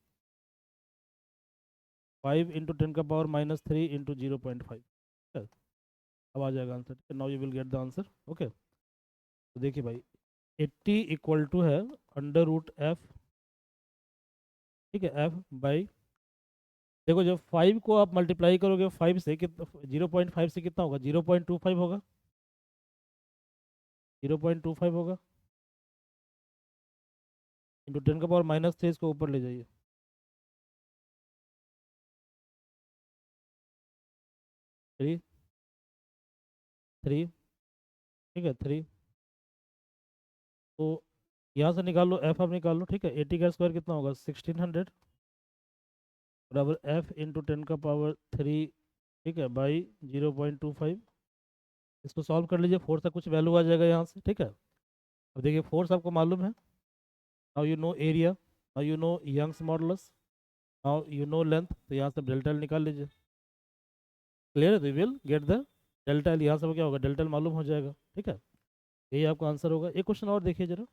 S1: 5 × 10⁻³ इंटू 0.5, ठीक है। अब आ जाएगा answer, now you will get the answer. Okay, तो देखिए भाई 80 इक्वल टू है अंडर रूट एफ, ठीक है, एफ बाई, देखो जब 5 को आप मल्टीप्लाई करोगे 5 से, कितना 0.5 से कितना होगा, 0.25 होगा, 0.25 होगा इंटू 10⁻³ इसको ऊपर ले जाइए, 3 3, ठीक है 3। तो यहाँ से निकाल लो एफ, आप निकाल लो, ठीक है। 80 का स्क्वायर कितना होगा 1600 बराबर एफ इंटू 10⁻³, ठीक है, बाई 0.25। इसको सॉल्व कर लीजिए, फोर्स का कुछ वैल्यू आ जाएगा यहाँ से, ठीक है। अब देखिए फोर्स आपको मालूम है, now you know area, now you know Young's modulus, now you know length, तो यहाँ से डेल्टा एल निकाल लीजिए। क्लियर है, तो will get the delta L, यहाँ से क्या होगा, डेल्टा एल मालूम हो जाएगा, ठीक है। यही आपका आंसर होगा। एक क्वेश्चन और देखिए जरा,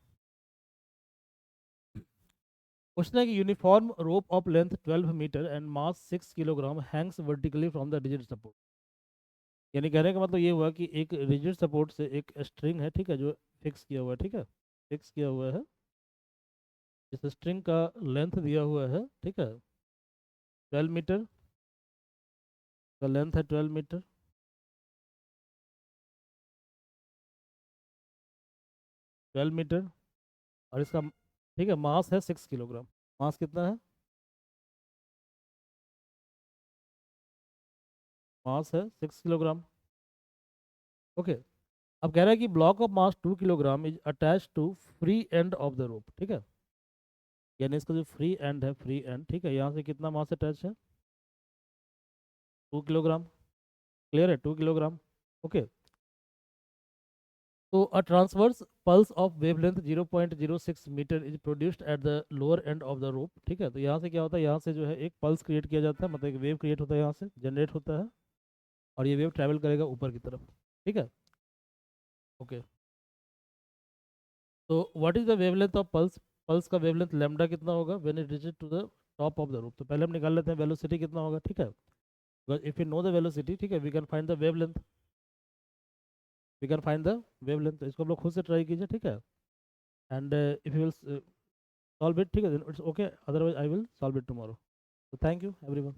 S1: क्वेश्चन है कि uniform rope of length 12 metre and mass 6 kilogram hangs vertically from the rigid support. यानी कहने का मतलब ये हुआ कि एक रिजिड सपोर्ट से एक स्ट्रिंग है, ठीक है, जो फिक्स किया हुआ है, ठीक है, फिक्स किया हुआ है। इस स्ट्रिंग का लेंथ दिया हुआ है, ठीक है, 12 मीटर का लेंथ है, 12 मीटर, 12 मीटर। और इसका, ठीक है, मास है 6 किलोग्राम। मास कितना है, मास है 6 किलोग्राम। ओके, अब कह रहा है कि block of mass 2 kilogram is attach to free end of the rope, ठीक है। यानी इसका जो फ्री एंड है, फ्री एंड, ठीक है, यहाँ से कितना मास अटैच है 2 किलोग्राम। क्लियर है, 2 किलोग्राम। ओके, तो a transverse pulse of wavelength 0.06 metre is produced at the lower end of the rope, ठीक है। तो यहाँ से क्या होता है, यहाँ से जो है एक पल्स क्रिएट किया जाता है, मतलब एक वेव क्रिएट होता है, यहाँ से जनरेट होता है, और ये वेव ट्रैवल करेगा ऊपर की तरफ, ठीक है। ओके, तो what is the wavelength of pulse, pulse का वेवलेंथ लैम्डा कितना होगा when it reaches to the top of the rope. तो पहले हम निकाल लेते हैं वेलोसिटी कितना होगा, ठीक है। If you know the velocity, ठीक है, we can find the wavelength, we can find the wavelength. तो इसको हम लोग खुद से ट्राई कीजिए, ठीक है। And if you will solve it, ठीक है, then it's okay, otherwise I will solve it tomorrow. So thank you everyone.